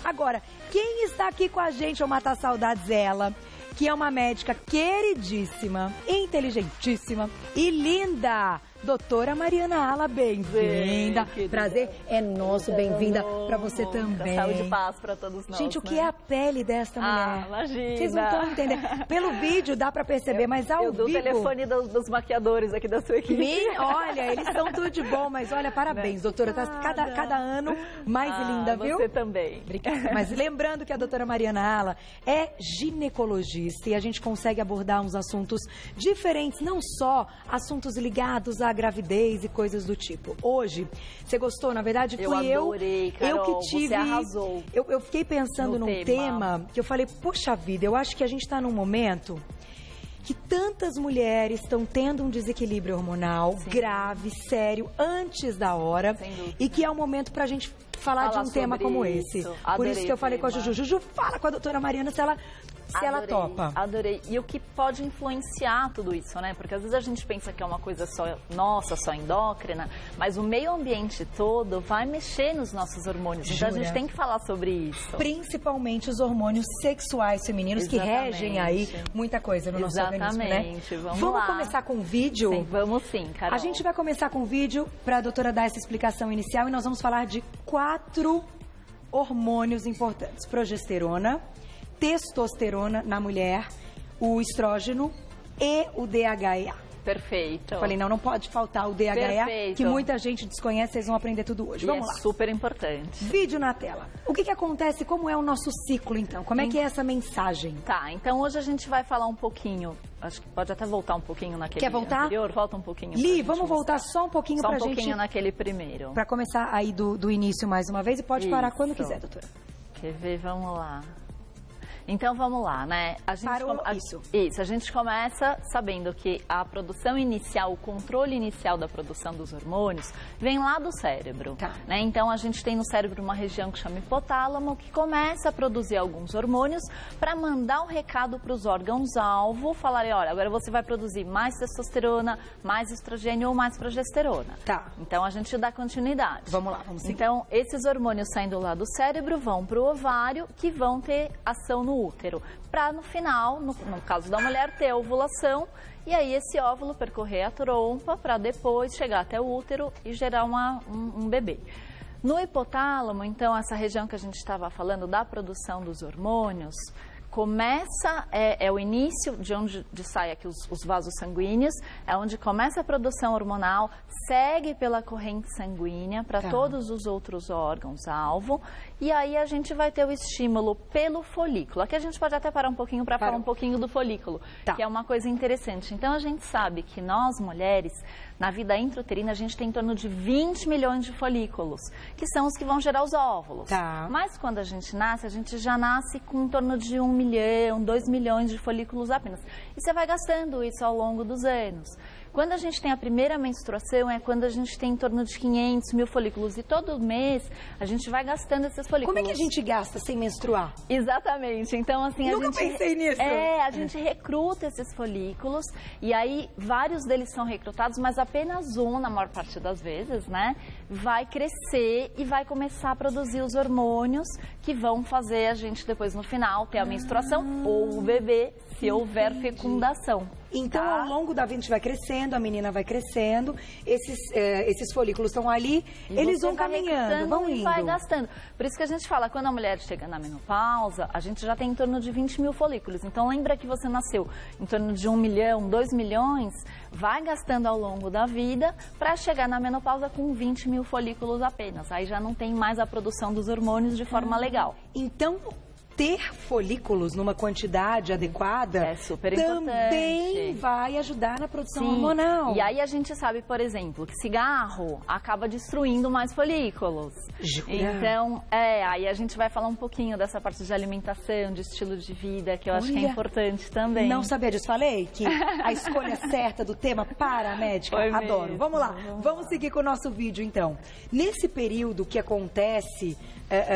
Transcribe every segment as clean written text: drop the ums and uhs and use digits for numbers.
Agora, quem está aqui com a gente ao Matar Saudades ela, que é uma médica queridíssima, inteligentíssima e linda, doutora Mariana Ala, bem-vinda. Prazer é nosso, bem-vinda para você também. Saúde e paz para todos nós. Gente, o que é a pele desta mulher? Imagina. Vocês não estão entendendo. Pelo vídeo dá para perceber, mas ao vivo... Eu dou o telefone dos maquiadores aqui da sua equipe. Olha, eles são tudo de bom, mas olha, parabéns, doutora. Tá cada ano mais linda, viu? Você também. Obrigada. Mas lembrando que a doutora Mariana Ala é ginecologista e a gente consegue abordar uns assuntos diferentes, não só assuntos ligados à gravidez e coisas do tipo. Hoje, você gostou? Na verdade, fui eu adorei, Carol, eu que tive... Você arrasou. Eu fiquei pensando num tema que eu falei, poxa vida, eu acho que a gente está num momento que tantas mulheres estão tendo um desequilíbrio hormonal grave, sério, antes da hora, e que é o momento para a gente falar de um tema como esse. Por isso que eu falei com a Juju. Juju, fala com a doutora Mariana se ela topa. Adorei. E o que pode influenciar tudo isso, né? Porque às vezes a gente pensa que é uma coisa só nossa, só endócrina, mas o meio ambiente todo vai mexer nos nossos hormônios. Então a gente tem que falar sobre isso. Principalmente os hormônios sexuais femininos que regem aí muita coisa no nosso organismo, né? Vamos começar com o vídeo? Sim, vamos sim, Carol. A gente vai começar com o vídeo para a doutora dar essa explicação inicial e nós vamos falar de 4 hormônios importantes. Progesterona, testosterona na mulher, o estrógeno e o DHEA. Perfeito. Falei, não pode faltar o DHEA, que muita gente desconhece, vocês vão aprender tudo hoje. Vamos lá. Super importante. Vídeo na tela. O que acontece, como é o nosso ciclo, então? Como é que é essa mensagem? Tá, então hoje a gente vai falar um pouquinho, acho que pode até voltar um pouquinho naquele anterior. Volta um pouquinho. Li, vamos voltar só um pouquinho pra gente. Só um pouquinho naquele primeiro. Pra começar aí do início mais uma vez e pode parar quando quiser, doutora. Quer ver? Vamos lá. Então vamos lá, né? A gente começa sabendo que a produção inicial, o controle inicial da produção dos hormônios vem lá do cérebro, né? Então a gente tem no cérebro uma região que chama hipotálamo, que começa a produzir alguns hormônios para mandar um recado para os órgãos-alvo, falarem, olha, agora você vai produzir mais testosterona, mais estrogênio ou mais progesterona. Então a gente dá continuidade. Vamos lá, vamos seguir. Então esses hormônios saindo lá do cérebro vão para o ovário, que vão ter ação no útero, para no final, no caso da mulher, ter a ovulação e aí esse óvulo percorrer a trompa para depois chegar até o útero e gerar um bebê. No hipotálamo, então, essa região que a gente estava falando da produção dos hormônios, começa, é o início de onde saem aqui os vasos sanguíneos, é onde começa a produção hormonal, segue pela corrente sanguínea para todos os outros órgãos-alvo, e aí a gente vai ter o estímulo pelo folículo. Aqui a gente pode até parar um pouquinho para falar um pouquinho do folículo, que é uma coisa interessante. Então a gente sabe que nós, mulheres, na vida intrauterina, a gente tem em torno de 20 milhões de folículos, que são os que vão gerar os óvulos. Mas quando a gente já nasce com em torno de 1 milhão, 2 milhões de folículos apenas. E você vai gastando isso ao longo dos anos. Quando a gente tem a primeira menstruação, é quando a gente tem em torno de 500 mil folículos. E todo mês a gente vai gastando esses folículos. Como é que a gente gasta sem menstruar? Exatamente. Então, assim, Nunca pensei nisso. A gente recruta esses folículos e aí vários deles são recrutados, mas apenas um, na maior parte das vezes, né, vai crescer e vai começar a produzir os hormônios que vão fazer a gente depois no final ter a menstruação ou o bebê, se houver fecundação. Então, ao longo da vida, a gente vai crescendo, a menina vai crescendo, esses folículos estão ali, eles vão caminhando, vão indo. E vai gastando. Por isso que a gente fala, quando a mulher chega na menopausa, a gente já tem em torno de 20 mil folículos. Então, lembra que você nasceu em torno de 1 milhão, 2 milhões, vai gastando ao longo da vida para chegar na menopausa com 20 mil folículos apenas. Aí já não tem mais a produção dos hormônios de forma legal. Então, ter folículos numa quantidade adequada é super importante. Também vai ajudar na produção hormonal. E aí a gente sabe, por exemplo, que cigarro acaba destruindo mais folículos. Jura? Então, aí a gente vai falar um pouquinho dessa parte de alimentação, de estilo de vida, que eu acho que é importante também. Não sabia disso. Falei que a escolha certa do tema para a médica. Adoro. Vamos lá. Vamos seguir com o nosso vídeo, então. Nesse período que acontece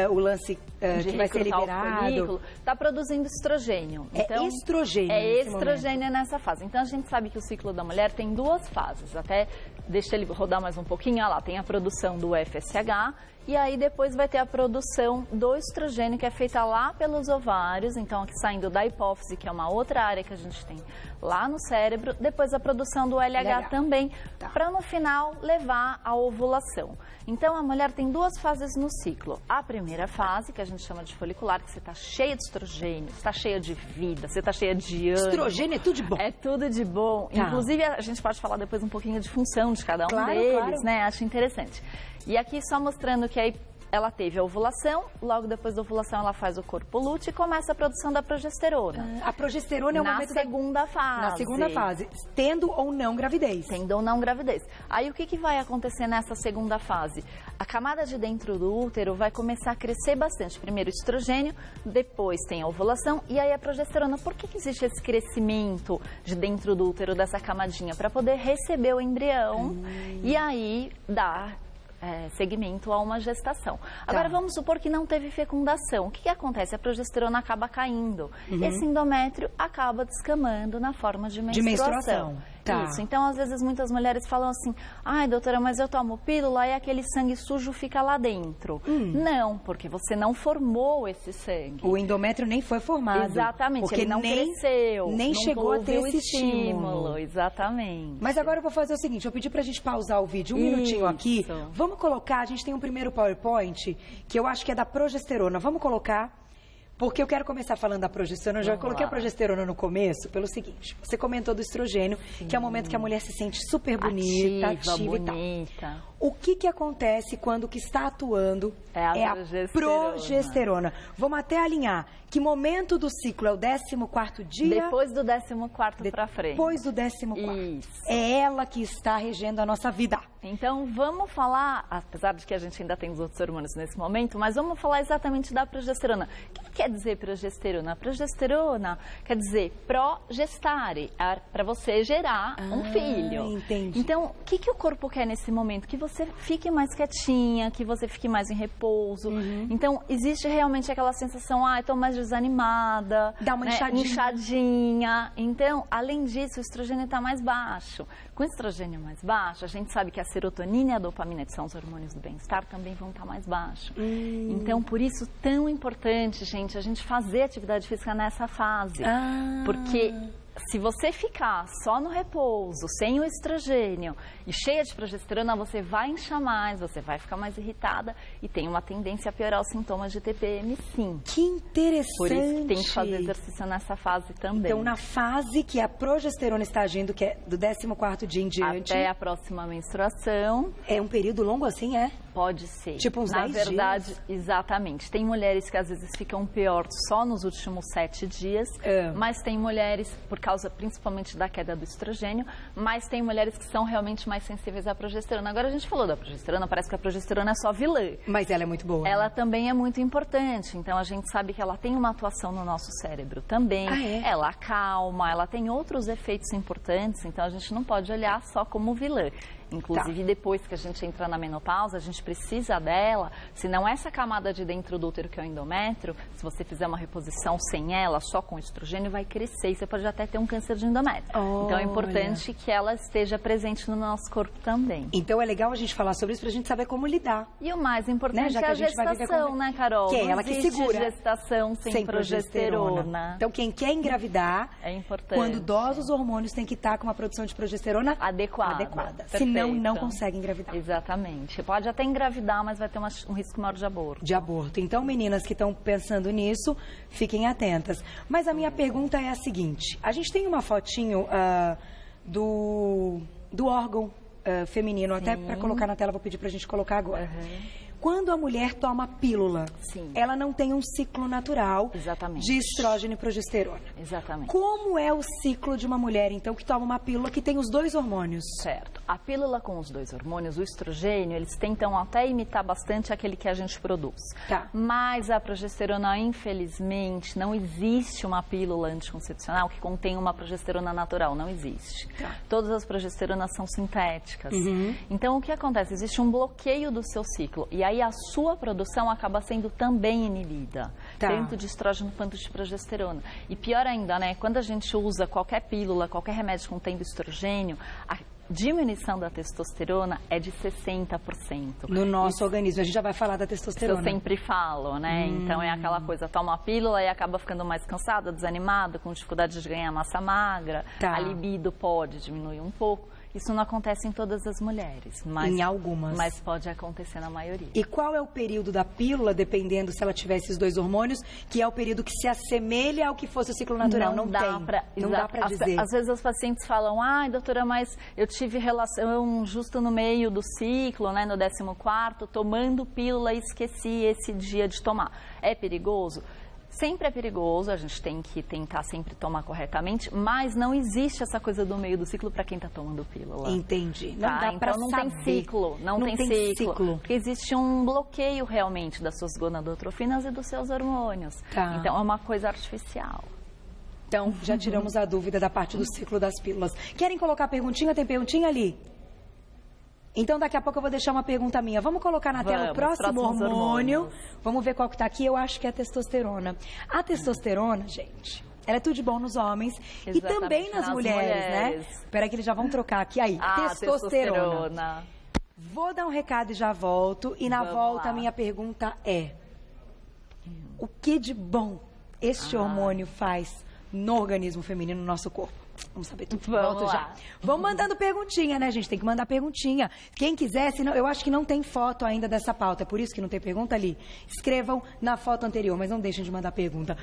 o lance que vai ser liberado, está produzindo estrogênio. Então, estrogênio. Estrogênio nessa fase. Então a gente sabe que o ciclo da mulher tem 2 fases. Até deixa ele rodar mais um pouquinho. Olha lá, tem a produção do FSH E aí depois vai ter a produção do estrogênio, que é feita lá pelos ovários, então aqui saindo da hipófise, que é uma outra área que a gente tem lá no cérebro, depois a produção do LH também, para no final levar à ovulação. Então a mulher tem duas fases no ciclo. A primeira fase, que a gente chama de folicular, que você está cheia de estrogênio, você está cheia de vida, você está cheia de ânimo. Estrogênio é tudo de bom. É tudo de bom. Inclusive a gente pode falar depois um pouquinho de função de cada um deles, né? Acho interessante. E aqui só mostrando que aí ela teve a ovulação, logo depois da ovulação ela faz o corpo lute e começa a produção da progesterona. A progesterona é o momento na segunda fase. Na segunda fase, tendo ou não gravidez. Tendo ou não gravidez. Aí o que vai acontecer nessa segunda fase? A camada de dentro do útero vai começar a crescer bastante. Primeiro o estrogênio, depois tem a ovulação e aí a progesterona. Por que existe esse crescimento de dentro do útero dessa camadinha? Para poder receber o embrião e aí dar segmento a uma gestação. Agora vamos supor que não teve fecundação. O que acontece? A progesterona acaba caindo. Esse endométrio acaba descamando na forma de menstruação. Isso. Então, às vezes, muitas mulheres falam assim, ai, doutora, mas eu tomo pílula e aquele sangue sujo fica lá dentro. Não, porque você não formou esse sangue. O endométrio nem foi formado. Exatamente, porque ele não cresceu. Nem chegou a ter esse estímulo. Exatamente. Mas agora eu vou fazer o seguinte, eu pedi pra gente pausar o vídeo um minutinho aqui. Vamos colocar, a gente tem um primeiro PowerPoint, que eu acho que é da progesterona. Vamos colocar... Porque eu quero começar falando da progesterona, eu já coloquei a progesterona no começo, pelo seguinte, você comentou do estrogênio, que é o momento que a mulher se sente super bonita, ativa e tal. O que acontece quando o que está atuando é a progesterona? Vamos até alinhar. Que momento do ciclo? É o 14º dia? Depois do 14º para frente. Depois do 14º. Isso. É ela que está regendo a nossa vida. Então, vamos falar, apesar de que a gente ainda tem os outros hormônios nesse momento, mas vamos falar exatamente da progesterona. O que quer dizer progesterona? Progesterona quer dizer progestare, para você gerar um filho. Entendi. Então, o que o corpo quer nesse momento? Que você fique mais quietinha, que você fique mais em repouso. Então, existe realmente aquela sensação, estou mais desanimada. Dá uma inchadinha. Então, além disso, o estrogênio está mais baixo. Com o estrogênio mais baixo, a gente sabe que a serotonina e a dopamina, que são os hormônios do bem-estar, também vão estar mais baixos. Então, por isso, tão importante, gente, a gente fazer atividade física nessa fase. Porque se você ficar só no repouso, sem o estrogênio e cheia de progesterona, você vai inchar mais, você vai ficar mais irritada e tem uma tendência a piorar os sintomas de TPM, sim. Que interessante! Por isso que tem que fazer exercício nessa fase também. Então, na fase que a progesterona está agindo, que é do 14º dia em diante... Até a próxima menstruação. É um período longo assim, é? Pode ser. Tipo uns 10 dias? Na verdade, exatamente. Tem mulheres que às vezes ficam pior só nos últimos 7 dias, mas tem mulheres, por causa principalmente da queda do estrogênio, mas tem mulheres que são realmente mais sensíveis à progesterona. Agora a gente falou da progesterona, parece que a progesterona é só vilã. Mas ela é muito boa. Ela também é muito importante, então a gente sabe que ela tem uma atuação no nosso cérebro também. Ela acalma, ela tem outros efeitos importantes, então a gente não pode olhar só como vilã. Inclusive, depois que a gente entra na menopausa, a gente precisa dela, senão essa camada de dentro do útero, que é o endométrio, se você fizer uma reposição sem ela, só com estrogênio, vai crescer e você pode até ter um câncer de endométrio. Então, é importante que ela esteja presente no nosso corpo também. Então, é legal a gente falar sobre isso pra gente saber como lidar. E o mais importante é a gestação, né, Carol? Que é ela que segura. Gestação sem progesterona. Então, quem quer engravidar, é importante. Quando dosa os hormônios, tem que estar com uma produção de progesterona adequada. Não consegue engravidar. Exatamente. Pode até engravidar, mas vai ter um risco maior de aborto. Então, meninas que estão pensando nisso, fiquem atentas. Mas a minha pergunta é a seguinte. A gente tem uma fotinho do órgão feminino. Até para colocar na tela, vou pedir para a gente colocar agora. Quando a mulher toma pílula, ela não tem um ciclo natural de estrógeno e progesterona. Exatamente. Como é o ciclo de uma mulher, então, que toma uma pílula que tem os dois hormônios? Certo. A pílula com os dois hormônios, o estrogênio, eles tentam até imitar bastante aquele que a gente produz. Mas a progesterona, infelizmente, não existe uma pílula anticoncepcional que contém uma progesterona natural. Não existe. Todas as progesteronas são sintéticas. Então, o que acontece? Existe um bloqueio do seu ciclo. E aí a sua produção acaba sendo também inibida, tanto de estrógeno quanto de progesterona. E pior ainda, né? Quando a gente usa qualquer pílula, qualquer remédio contendo estrogênio, diminuição da testosterona é de 60%. No nosso organismo, a gente já vai falar da testosterona. Eu sempre falo, né? Então é aquela coisa, toma a pílula e acaba ficando mais cansada, desanimada, com dificuldade de ganhar massa magra. A libido pode diminuir um pouco. Isso não acontece em todas as mulheres, mas em algumas. Mas pode acontecer na maioria. E qual é o período da pílula, dependendo se ela tiver esses 2 hormônios, que é o período que se assemelha ao que fosse o ciclo natural? Não dá para dizer. Às vezes os pacientes falam, ai, doutora, mas eu tive relação justo no meio do ciclo, né, no 14º, tomando pílula e esqueci esse dia de tomar. É perigoso? Sempre é perigoso, a gente tem que tentar sempre tomar corretamente, mas não existe essa coisa do meio do ciclo para quem está tomando pílula. Entendi. Não dá então para não saber. Tem ciclo, não tem ciclo. Porque existe um bloqueio realmente das suas gonadotrofinas e dos seus hormônios. Então é uma coisa artificial. Então já tiramos a dúvida da parte do ciclo das pílulas. Querem colocar perguntinha? Tem perguntinha ali? Então, daqui a pouco eu vou deixar uma pergunta minha. Vamos colocar na tela o próximo hormônio. Vamos ver qual que está aqui. Eu acho que é a testosterona. A testosterona, gente, ela é tudo de bom nos homens. E também nas mulheres, né? Espera que eles já vão trocar aqui. Aí, testosterona. Vou dar um recado e já volto. E na volta, a minha pergunta é: o que de bom este hormônio faz no organismo feminino, no nosso corpo? Vamos saber tudo. Volto já. Vamos mandando perguntinha, né, gente? Tem que mandar perguntinha. Quem quiser, senão, eu acho que não tem foto ainda dessa pauta. É por isso que não tem pergunta ali. Escrevam na foto anterior, mas não deixem de mandar pergunta.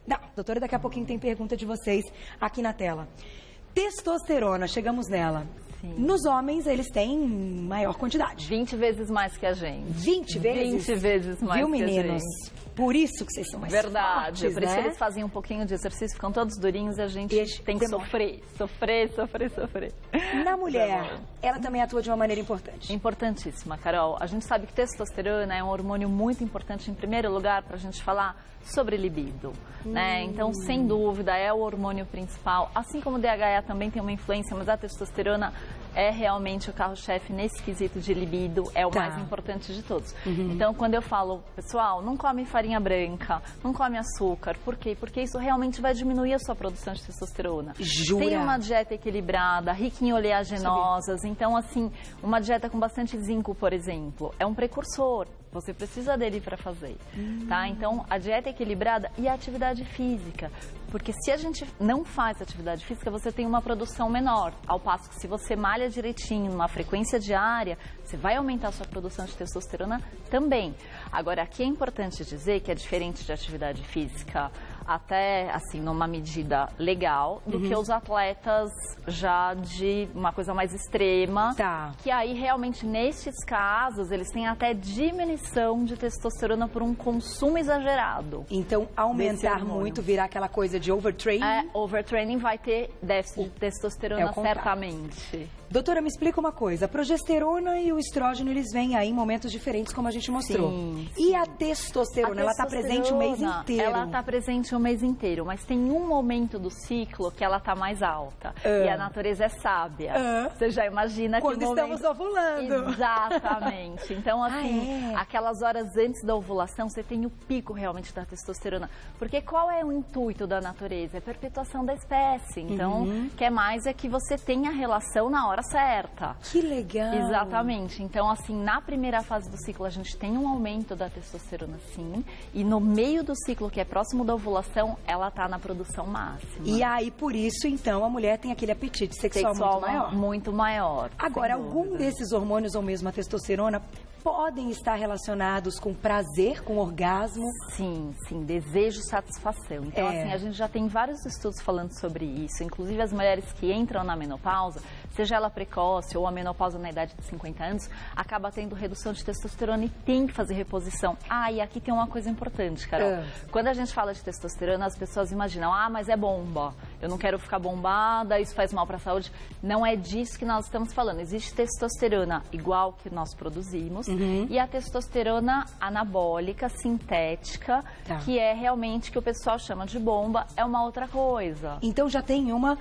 Não, doutora, daqui a pouquinho tem pergunta de vocês aqui na tela. Testosterona, chegamos nela. Sim. Nos homens, eles têm maior quantidade. 20 vezes mais que a gente. 20 vezes? 20 vezes mais que meninos? A gente. Por isso que vocês são mais fortes, por isso que eles fazem um pouquinho de exercício, ficam todos durinhos e a gente tem que sofrer. Na mulher, ela também atua de uma maneira importante. Importantíssima, Carol. A gente sabe que testosterona é um hormônio muito importante, em primeiro lugar, para a gente falar sobre libido, né? Então, sem dúvida, é o hormônio principal. Assim como o DHA também tem uma influência, mas a testosterona é realmente o carro-chefe nesse quesito de libido, é o mais importante de todos. Então, quando eu falo, pessoal, não come farinha branca, não come açúcar, por quê? Porque isso realmente vai diminuir a sua produção de testosterona. Jura? Tem uma dieta equilibrada, rica em oleaginosas, então, assim, uma dieta com bastante zinco, por exemplo, é um precursor. Você precisa dele para fazer, tá? Então, a dieta equilibrada e a atividade física. Porque se a gente não faz atividade física, você tem uma produção menor. Ao passo que se você malha direitinho, numa frequência diária, você vai aumentar a sua produção de testosterona também. Agora, aqui é importante dizer que é diferente de atividade física, até, assim, numa medida legal, do que os atletas já de uma coisa mais extrema. Que aí, realmente, nesses casos, eles têm até diminuição de testosterona por um consumo exagerado. Então, aumentar muito, virar aquela coisa de overtraining? Overtraining vai ter déficit de testosterona, certamente. Doutora, me explica uma coisa. A progesterona e o estrógeno, eles vêm aí em momentos diferentes, como a gente mostrou. E a testosterona, ela está presente o mês inteiro? Ela está presente o mês inteiro, mas tem um momento do ciclo que ela está mais alta. E a natureza é sábia. Você já imagina quando estamos ovulando. Exatamente. Então, assim, aquelas horas antes da ovulação, você tem o pico realmente da testosterona. Porque qual é o intuito da natureza? É a perpetuação da espécie. Então, quer mais é que você tenha relação na hora certa. Que legal! Exatamente. Então, assim, na primeira fase do ciclo, a gente tem um aumento da testosterona, sim. E no meio do ciclo, que é próximo da ovulação, ela está na produção máxima. E aí, por isso, então, a mulher tem aquele apetite sexual muito maior. Muito maior. Agora, algum desses hormônios, ou mesmo a testosterona, podem estar relacionados com prazer, com orgasmo? Sim, desejo, satisfação. Então, assim, a gente já tem vários estudos falando sobre isso. Inclusive, as mulheres que entram na menopausa, seja ela precoce ou a menopausa na idade de 50 anos, acaba tendo redução de testosterona e tem que fazer reposição. E aqui tem uma coisa importante, Carol. Quando a gente fala de testosterona, as pessoas imaginam, mas é bomba. Eu não quero ficar bombada, isso faz mal para a saúde. Não é disso que nós estamos falando. Existe testosterona igual que nós produzimos e a testosterona anabólica, sintética, que é realmente que o pessoal chama de bomba, é uma outra coisa. Então já tem uma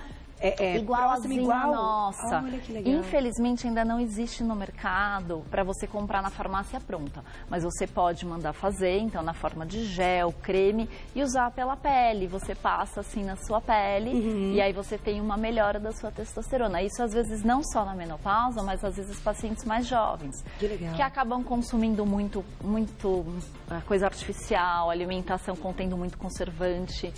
Igualzinho igual? Nossa. Olha que legal. Infelizmente ainda não existe no mercado para você comprar na farmácia pronta, mas você pode mandar fazer, então na forma de gel, creme e usar pela pele. Você passa assim na sua pele e aí você tem uma melhora da sua testosterona. Isso às vezes não só na menopausa, mas às vezes pacientes mais jovens que acabam consumindo muito coisa artificial, alimentação contendo muito conservante.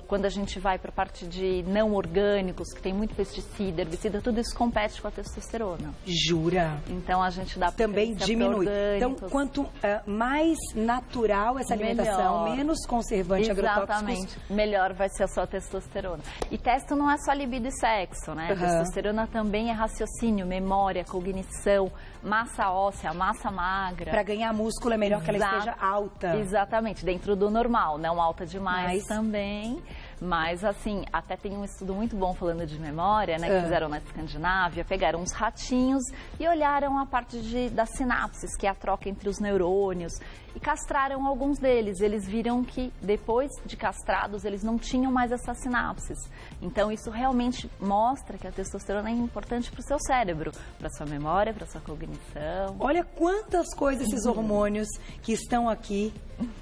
Quando a gente vai para a parte de não orgânicos, que tem muito pesticida, herbicida, tudo isso compete com a testosterona. Jura? Então a gente dá também diminui. Então, quanto mais natural essa alimentação, menos conservante agrotóxicos. Exatamente. Melhor vai ser a sua testosterona. E testo não é só libido e sexo, né? Testosterona também é raciocínio, memória, cognição, massa óssea, massa magra. Para ganhar músculo é melhor que ela esteja alta. Exatamente, dentro do normal, não alta demais também. Mas, assim, até tem um estudo muito bom falando de memória, né? Que fizeram na Escandinávia, pegaram uns ratinhos e olharam a parte das sinapses, que é a troca entre os neurônios, e castraram alguns deles. Eles viram que, depois de castrados, eles não tinham mais essas sinapses. Então, isso realmente mostra que a testosterona é importante para o seu cérebro, para a sua memória, para a sua cognição. Olha quantas coisas esses hormônios que estão aqui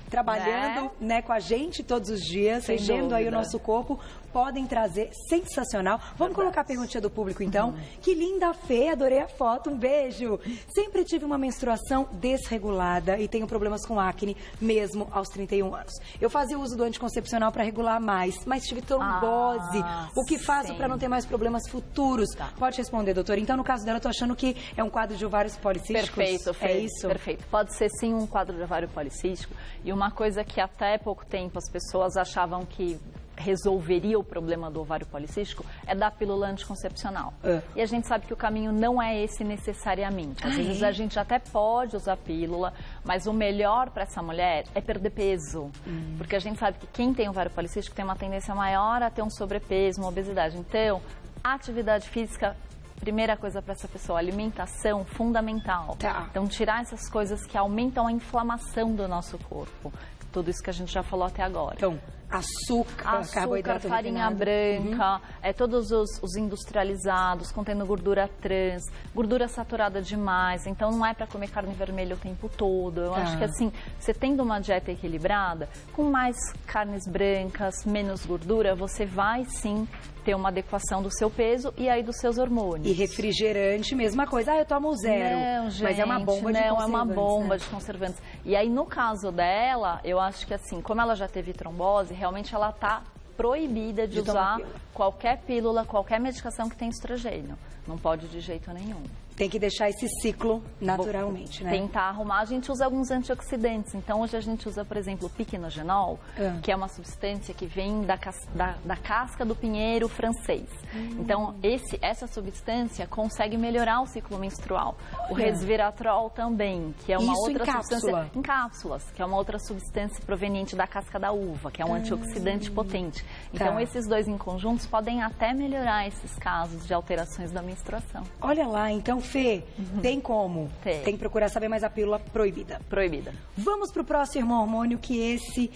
trabalhando né, com a gente todos os dias, regendo aí o nosso corpo, podem trazer. Sensacional. Vamos colocar a perguntinha do público, então. Que linda, Fê, adorei a foto, um beijo. Sempre tive uma menstruação desregulada e tenho problemas com acne, mesmo aos 31 anos. Eu fazia uso do anticoncepcional para regular mais, mas tive trombose. O que faço para não ter mais problemas futuros? Pode responder, doutora. Então, no caso dela, eu tô achando que é um quadro de ovários policísticos. Perfeito, Fê. É isso? Perfeito. Pode ser, sim, um quadro de ovário policístico. E uma coisa que até pouco tempo as pessoas achavam que resolveria o problema do ovário policístico é da pílula anticoncepcional. E a gente sabe que o caminho não é esse necessariamente. Às vezes a gente até pode usar pílula, mas o melhor para essa mulher é perder peso. Porque a gente sabe que quem tem ovário policístico tem uma tendência maior a ter um sobrepeso, uma obesidade. Então, a atividade física, primeira coisa para essa pessoa, alimentação fundamental. Então, tirar essas coisas que aumentam a inflamação do nosso corpo. Tudo isso que a gente já falou até agora. Então, açúcar, carboidrato farinha refinado. branca, todos os industrializados, contendo gordura trans, gordura saturada demais. Então, não é para comer carne vermelha o tempo todo. Eu acho que, assim, você tendo uma dieta equilibrada, com mais carnes brancas, menos gordura, você vai, sim, ter uma adequação do seu peso e aí dos seus hormônios. E refrigerante, mesma coisa. Eu tomo 0. Não, gente, mas é uma bomba de conservantes. Não, é uma bomba de conservantes. E aí, no caso dela, eu acho que, assim, como ela já teve trombose, realmente ela está proibida de usar qualquer pílula, qualquer medicação que tenha estrogênio. Não pode de jeito nenhum. Tem que deixar esse ciclo naturalmente, né? Tentar arrumar. A gente usa alguns antioxidantes. Então, hoje a gente usa, por exemplo, o piquenogenol, que é uma substância que vem da casca do pinheiro francês. Então, essa substância consegue melhorar o ciclo menstrual. O resveratrol também, que é uma outra substância... Em cápsulas, que é uma outra substância proveniente da casca da uva, que é um antioxidante potente. Então, esses dois em conjuntos podem até melhorar esses casos de alterações da menstruação. Olha lá, então, Fê, tem como? Tem que procurar saber mais a pílula proibida. Proibida. Vamos pro próximo hormônio, que esse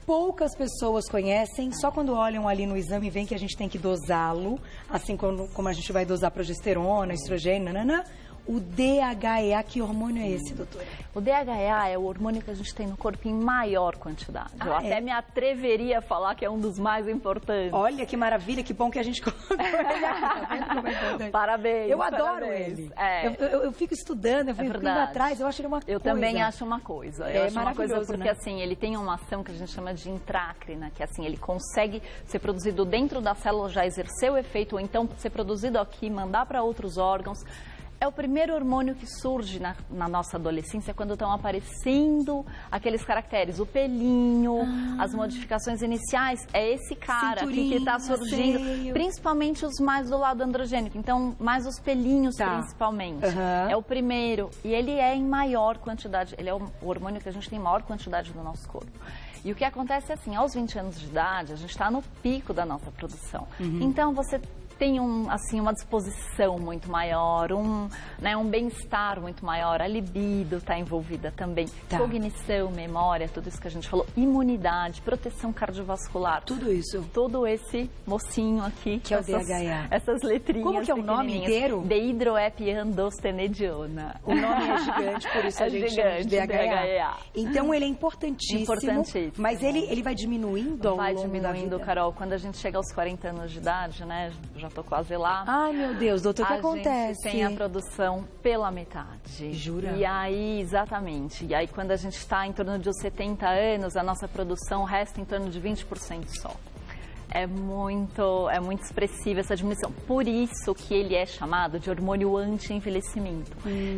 poucas pessoas conhecem. Só quando olham ali no exame vem que a gente tem que dosá-lo, assim como a gente vai dosar progesterona, estrogênio, nananã. O DHEA, que hormônio é esse, doutora? O DHEA é o hormônio que a gente tem no corpo em maior quantidade. Eu até me atreveria a falar que é um dos mais importantes. Olha que maravilha, que bom que a gente colocou ele. Parabéns. Eu adoro ele. Eu fico estudando, eu fico indo atrás, eu acho ele uma coisa. Eu também acho uma coisa. Eu acho uma coisa porque, né? assim, ele tem uma ação que a gente chama de intrácrina, que assim, ele consegue ser produzido dentro da célula, já exerceu o efeito, ou então ser produzido aqui, mandar para outros órgãos. É o primeiro hormônio que surge na nossa adolescência quando estão aparecendo aqueles caracteres, o pelinho, as modificações iniciais. É esse cara aqui que está surgindo, principalmente os mais do lado androgênico. Então, mais os pelinhos principalmente. É o primeiro e ele é em maior quantidade. Ele é o hormônio que a gente tem em maior quantidade no nosso corpo. E o que acontece é assim, aos 20 anos de idade, a gente está no pico da nossa produção. Então, você tem uma disposição muito maior, um bem-estar muito maior, a libido está envolvida também, cognição, memória, tudo isso que a gente falou, imunidade, proteção cardiovascular. Tudo isso. Todo esse mocinho aqui. Que é o DHA. Essas letrinhas. Como que é o nome inteiro? Dehidroepiandrostenediona. O nome é gigante, por isso a gente chama de DHA. Então ele é importantíssimo. Mas ele vai diminuindo ao longo da vida? Vai diminuindo, Carol. Quando a gente chega aos 40 anos de idade, né? Já tô quase lá. Ai, meu Deus, doutor, o que acontece? A gente tem a produção pela metade. Jura? E aí, exatamente. E aí, quando a gente está em torno de 70 anos, a nossa produção resta em torno de 20% só. É muito expressiva essa diminuição. Por isso que ele é chamado de hormônio anti-envelhecimento.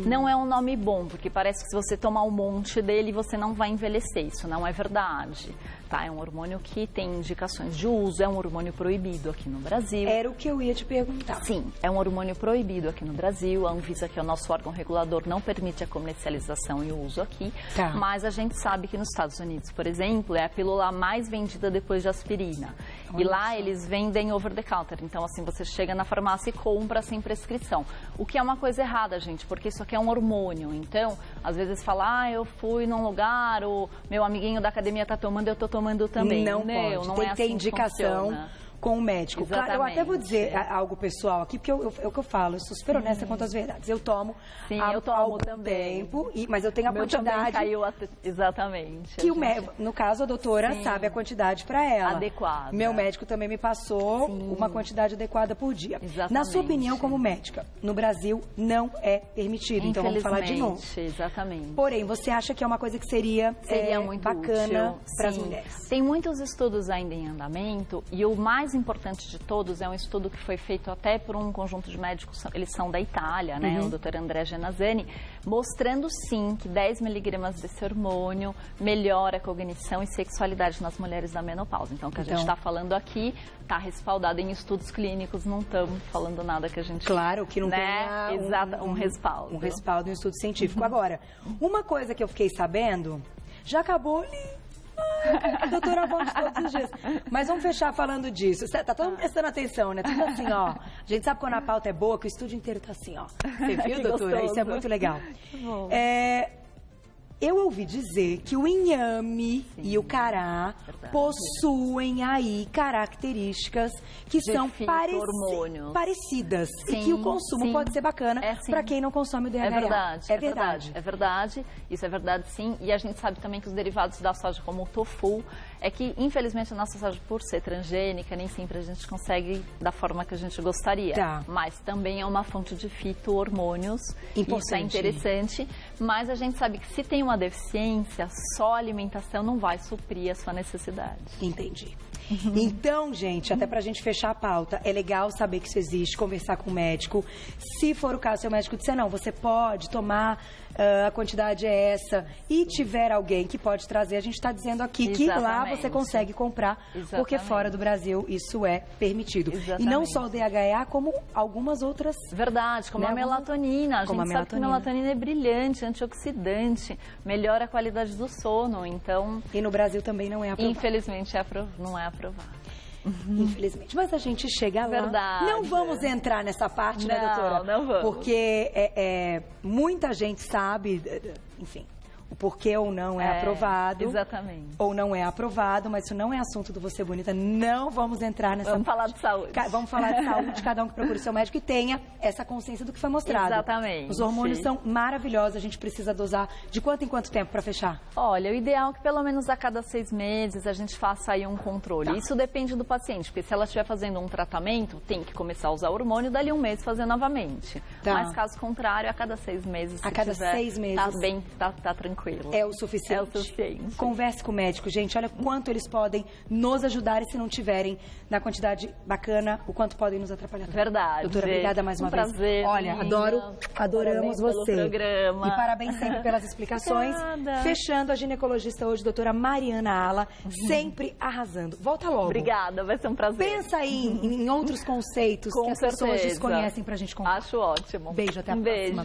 Não é um nome bom, porque parece que se você tomar um monte dele, você não vai envelhecer. Isso não é verdade. Tá? É um hormônio que tem indicações de uso, é um hormônio proibido aqui no Brasil. Era o que eu ia te perguntar. Sim, é um hormônio proibido aqui no Brasil. A Anvisa, que é o nosso órgão regulador, não permite a comercialização e o uso aqui. Mas a gente sabe que nos Estados Unidos, por exemplo, é a pílula mais vendida depois de aspirina. E lá eles vendem over the counter. Então, assim, você chega na farmácia e compra sem prescrição. O que é uma coisa errada, gente, porque isso aqui é um hormônio. Então, às vezes fala, eu fui num lugar, o meu amiguinho da academia tá tomando, eu tô tomando também. Não pode. Tem que ter indicação com o médico. Claro, eu até vou dizer algo pessoal aqui, porque é o que eu falo, eu sou super honesta quanto às verdades. Eu tomo há algum tempo, mas eu tenho a quantidade... Caiu exatamente. Que no caso, a doutora sabe a quantidade para ela. Adequada. Meu médico também me passou uma quantidade adequada por dia. Exatamente. Na sua opinião, como médica, no Brasil não é permitido, então vamos falar de novo. Exatamente. Porém, você acha que é uma coisa que seria muito bacana para as mulheres? Tem muitos estudos ainda em andamento e o mais importante de todos é um estudo que foi feito até por um conjunto de médicos, eles são da Itália, né? O Dr. André Genazzani, mostrando sim que 10 miligramas desse hormônio melhora a cognição e sexualidade nas mulheres da menopausa. Então, o que a gente está falando aqui está respaldado em estudos clínicos, não estamos falando nada que a gente... Claro, que não tenha um respaldo. Um respaldo em estudo científico. Agora, uma coisa que eu fiquei sabendo, já acabou ali... doutora Vonte todos os dias. Mas vamos fechar falando disso. Tá todo mundo prestando atenção, né? Tudo assim, ó. A gente sabe quando a pauta é boa, que o estúdio inteiro tá assim, ó. Você viu, doutora? Isso é muito legal. Eu ouvi dizer que o inhame e o cará possuem aí características que são parecidas e que o consumo pode ser bacana para quem não consome o DHA. É verdade. Isso é verdade, sim. E a gente sabe também que os derivados da soja, como o tofu, é que, infelizmente, a nossa soja, por ser transgênica, nem sempre a gente consegue da forma que a gente gostaria. Mas também é uma fonte de fito-hormônios. Isso é interessante. Mas a gente sabe que se tem uma deficiência, só a alimentação não vai suprir a sua necessidade. Entendi. Então, gente, até pra gente fechar a pauta, é legal saber que isso existe, conversar com o médico. Se for o caso, seu médico disser, não, você pode tomar, a quantidade é essa, e tiver alguém que pode trazer, a gente está dizendo aqui que lá você consegue comprar, porque fora do Brasil isso é permitido. E não só o DHA, como algumas outras... Verdade, como a melatonina. A gente sabe que a melatonina é brilhante, antioxidante, melhora a qualidade do sono, então... E no Brasil também não é aprovado. Infelizmente não é aprovado. Infelizmente. Mas a gente chega lá. Verdade. Não vamos entrar nessa parte, né, doutora? Não vamos. Porque muita gente sabe, enfim, o porquê ou não é aprovado. Exatamente. Ou não é aprovado, mas isso não é assunto do Você Bonita. Não vamos entrar nessa... Vamos falar de saúde. Vamos falar de saúde, cada um que procure o seu médico e tenha essa consciência do que foi mostrado. Exatamente. Os hormônios são maravilhosos, a gente precisa dosar de quanto em quanto tempo para fechar? Olha, o ideal é que pelo menos a cada 6 meses a gente faça aí um controle. Isso depende do paciente, porque se ela estiver fazendo um tratamento, tem que começar a usar hormônio, dali um mês fazer novamente. Mas caso contrário, a cada 6 meses, a cada 6 meses. Tá bem, tá tranquilo. É o suficiente. Converse com o médico, gente. Olha quanto eles podem nos ajudar e se não tiverem na quantidade bacana, o quanto podem nos atrapalhar. Verdade. Doutora, obrigada mais uma vez. Prazer. Olha, adoramos você. Programa. E parabéns sempre pelas explicações. Obrigada. Fechando, a ginecologista hoje, doutora Mariana Ala, sempre arrasando. Volta logo. Obrigada, vai ser um prazer. Pensa aí em outros conceitos que as pessoas desconhecem pra gente contar. Acho ótimo. Beijo, até a próxima.